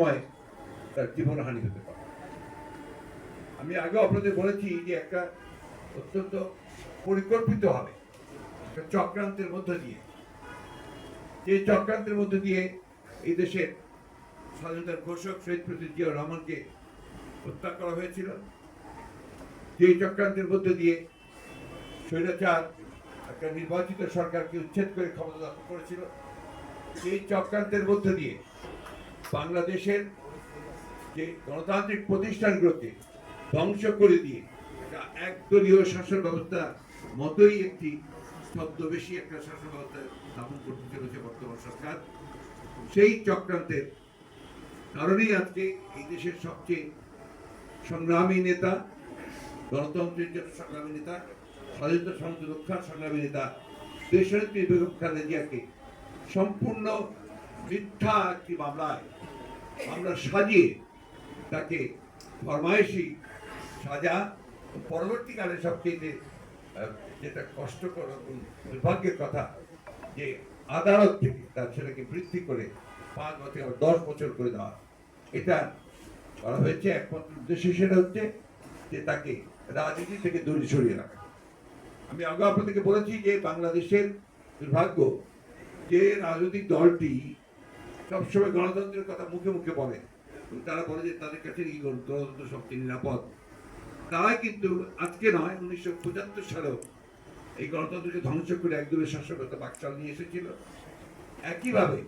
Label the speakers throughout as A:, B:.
A: সময় তার জীবনহানি হতে পারে। আমি আগে আপনাদের বলেছি যে একটা অত্যন্ত পরিকল্পিতভাবে একটা চক্রান্তের মধ্য দিয়ে, যে চক্রান্তের মধ্য দিয়ে এই দেশের স্বাধীনতার ঘোষক শহীদ প্রেসিডেন্ট জিয়াউর রহমানকে হত্যা করা হয়েছিল, যে চক্রান্তের মধ্য দিয়ে স্বৈরাচার একটা নির্বাচিত সরকারকে উচ্ছেদ করে ক্ষমতা দখল করেছিল, সেই চক্রান্তের মধ্য দিয়ে বাংলাদেশের যে গণতান্ত্রিক প্রতিষ্ঠানগুলোকে ধ্বংস করে দিয়ে একদলীয় শাসন ব্যবস্থা মতোই একটি ছদ্মবেশী একটা শাসন ব্যবস্থা স্থাপন করতে চলেছে বর্তমান সরকার। সেই চক্রান্তের কারণেই আজকে এই দেশের সবচেয়ে সংগ্রামী নেতা, গণতন্ত্রের জন্য সংগ্রামী নেতা, স্বাধীনতা সংহতি রক্ষার সংগ্রামী নেতা দেশনেত্রী বেগম খালেদা জিয়াকে সম্পূর্ণ মিথ্যা একটি মামলা সাজিয়ে তাকে ফরমায়েশি সাজা, পরবর্তীকালে সবচেয়ে যেটা কষ্টকর এবং দুর্ভাগ্যের কথা যে আদালত থেকে তার ছেলেকে বৃদ্ধি করে 5 বছর 10 বছর করে দেওয়া, এটা করা হয়েছে একমাত্র উদ্দেশ্য সেটা হচ্ছে যে তাকে রাজনীতি থেকে দূরে সরিয়ে রাখা। আমি আগে আপনাদেরকে বলেছি যে বাংলাদেশের দুর্ভাগ্য যে রাজনৈতিক দলটি সবসময় গণতন্ত্রের কথা মুখে মুখে বলে, তারা বলে যে তাদের কাছে এই গণতন্ত্র সবচেয়ে নিরাপদ, তারাই কিন্তু আজকে নয় 1975 সালেও এই গণতন্ত্রকে ধ্বংস করে একদলীয় শাসনকর্তা বাকশাল নিয়ে এসেছিল। একইভাবে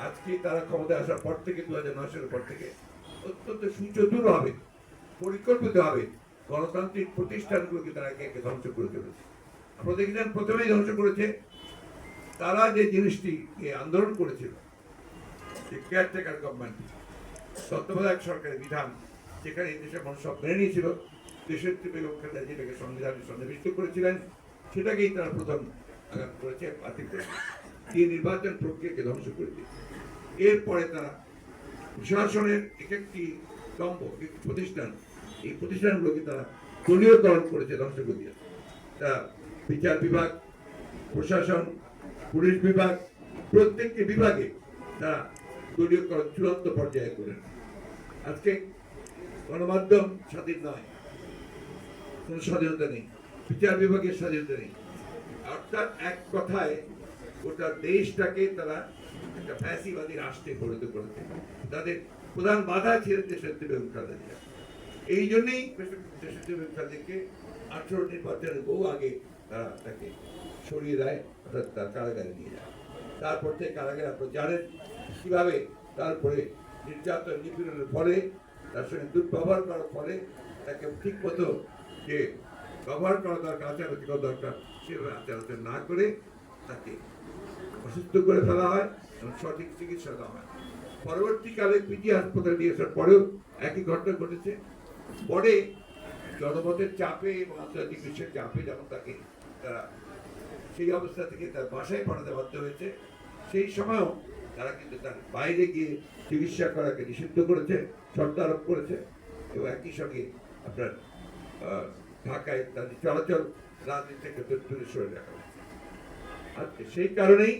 A: আজকে তারা ক্ষমতায় আসার পর থেকে 2009 সালের পর থেকে অত্যন্ত সুচতুরভাবে পরিকল্পিতভাবে গণতান্ত্রিক প্রতিষ্ঠানগুলোকে তারা একে একে ধ্বংস করে চলেছে। আপনারা দেখলেন প্রথমেই ধ্বংস করেছে তারা যে জিনিসটিকে আন্দোলন করেছিল, যে কেয়ারটেকার গভর্নমেন্ট, তত্ত্বাবধায়ক সরকারের বিধান, যেখানে এই দেশের মানুষ সব মেনে নিয়েছিল, দেশের বেগম খালেদা যেটাকে সংবিধানে সন্নিবেশিত করেছিলেন, সেটাকেই তারা প্রথম আঘাত করেছে, বাতিল করেছে, এই নির্বাচন প্রক্রিয়াকে ধ্বংস করে দিয়েছে। এরপরে তারা প্রশাসনের একটি স্তম্ভ, একটি প্রতিষ্ঠান, এই প্রতিষ্ঠানগুলোকে তারা দলীয়করণ করেছে, ধ্বংস করে দিয়েছে। তা বিচার বিভাগ, প্রশাসন, পুলিশ বিভাগ, প্রত্যেকটি বিভাগে তারা দলীয়করণ চূড়ান্ত পর্যায়ে করেন। আজকে গণমাধ্যম স্বাধীন নয়, কোন স্বাধীনতা নেই, বিচার বিভাগের স্বাধীনতা নেই, অর্থাৎ এক কথায় গোটা দেশটাকে তারা একটা ফ্যাসিবাদী রাষ্ট্রে পরিণত করেছে। তাদের প্রধান বাধা ছিলেন দেশনেত্রী বেগম খালেদা জিয়া। এই জন্যই দেশনেত্রী বেগম খালেদাকে 18 নির্বাচনের বহু আগে তারা তাকে সরিয়ে দেয়, অর্থাৎ তার কারাগারে নিয়ে যায়। তারপর থেকে কারাগারে আপনারা জানেন কিভাবে তারপরে নির্যাতন নিপীড়নের ফলে, তার সঙ্গে দুর্ব্যবহার করার ফলে তাকে ঠিক মতো যে ব্যবহার করা দরকার, আচার করা দরকার, সেভাবে আচার না করে তাকে অসুস্থ করে ফেলা হয় এবং সঠিক চিকিৎসা দেওয়া হয়। পরবর্তীকালে পিজি হাসপাতালে নিয়ে আসার পরেও একই ঘটনা ঘটেছে। পরে জনমতের চাপে এবং আন্তর্জাতিক বিশ্বের চাপে যখন তাকে তারা সেই অবস্থা থেকে তার বাসায় পাঠাতে বাধ্য হয়েছে, সেই সময়ও তারা কিন্তু তার বাইরে গিয়ে চিকিৎসা করাকে নিষিদ্ধ করেছে, শর্ত আরোপ করেছে, এবং একই সঙ্গে আপনার ঢাকায় তাদের চলাচল রাজনীতি থেকে দূরে সরে রাখা হয়েছে। আজকে সেই কারণেই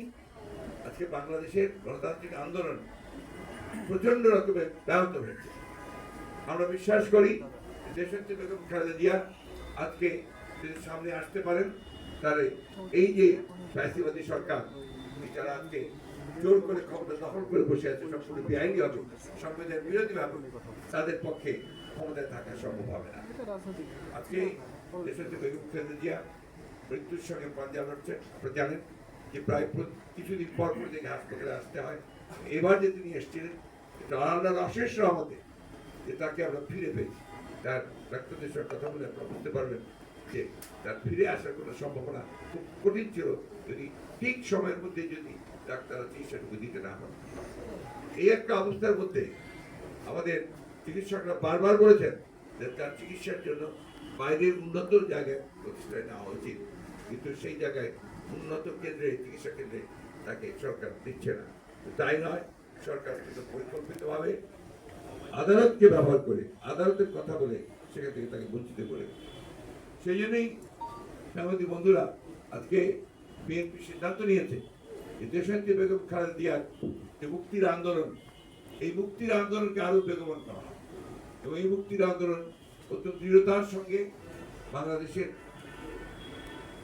A: আজকে বাংলাদেশের গণতান্ত্রিক আন্দোলন প্রচন্ড রকমের ব্যাহত হয়েছে। আমরা বিশ্বাস করি দেশনেত্রী বেগম খালেদা জিয়া আজকে যদি সামনে আসতে পারেন, তাহলে এই যে ফ্যাসিবাদী সরকার যারা আজকে জোর করে ক্ষমতা দখল করে বসে আছে, সম্পূর্ণ বেআইনি হবে, সংবিধান বিরোধী হবে, তাদের পক্ষে ক্ষমতায় থাকা সম্ভব হবে না। আজকে দেশনেত্রী বেগম খালেদা জিয়া মৃত্যুর সঙ্গে পাঞ্জা লড়ছে। আপনারা জানেন যে প্রায় কিছুদিন পর পর থেকে হাসপাতালে আসতে হয়। এবার যে তিনি এসেছিলেন, এটা আল্লাহর অশেষ রহমতে যে তাকে আমরা ফিরে পেয়েছি। তার ডাক্তারদের সঙ্গে কথা বলে আপনারা বুঝতে পারবেন যে তার ফিরে আসার কোনো সম্ভাবনা খুব কঠিন ছিল, যদি ঠিক সময়ের মধ্যে যদি ডাক্তাররা চিকিৎসাটুকু দিতে না পারে। এই একটা অবস্থার মধ্যে আমাদের চিকিৎসকরা বারবার বলেছেন যে তার চিকিৎসার জন্য বাইরের উন্নত জায়গায় প্রতিষ্ঠায় নেওয়া উচিত, কিন্তু সেই জায়গায় উন্নত কেন্দ্রে, চিকিৎসা কেন্দ্রে তাকে সরকার দিচ্ছে না। তাই নয়, সরকার কিন্তু পরিকল্পিতভাবে আদালতকে ব্যবহার করে, আদালতের কথা বলে সেখান থেকে তাকে বঞ্চিত করে। সেই জন্যই সাংবাদিক বন্ধুরা, আজকে বিএনপি সিদ্ধান্ত নিয়েছে যে দেশনেত্রী বেগম খালেদা জিয়ার যে মুক্তির আন্দোলন, এই মুক্তির আন্দোলনকে আরো বেগবান করা হয় এবং এই মুক্তির আন্দোলন অত্যন্ত দৃঢ়তার সঙ্গে বাংলাদেশের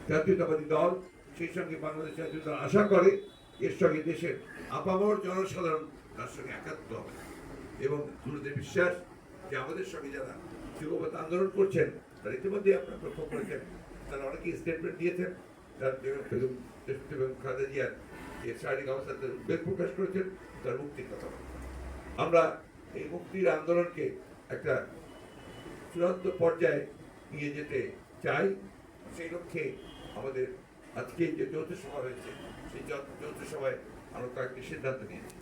A: জাতীয়তাবাদী দল, সেই সঙ্গে বাংলাদেশ জাতীয় দল আশা করে এর সঙ্গে দেশের আপামর জনসাধারণ তার সঙ্গে একাত্ম হবে এবং আমাদের বিশ্বাস যে আমাদের সঙ্গে যারা যুগপৎ আন্দোলন করছেন তারা ইতিমধ্যে আপনারা লক্ষ্য করেছেন, তারা অনেকেই স্টেটমেন্ট দিয়েছেন, তার বেগম খালেদা জিয়ার যে শারীরিক অবস্থাতে উদ্বেগ প্রকাশ করেছেন, তার মুক্তির কথা। আমরা এই মুক্তির আন্দোলনকে একটা চূড়ান্ত পর্যায়ে নিয়ে যেতে চাই। সেই লক্ষ্যে আমাদের আজকে যে যৌথ সভা হয়েছে, সেই যৌথ সভায় আমরা কয়েকটি সিদ্ধান্ত নিয়েছি।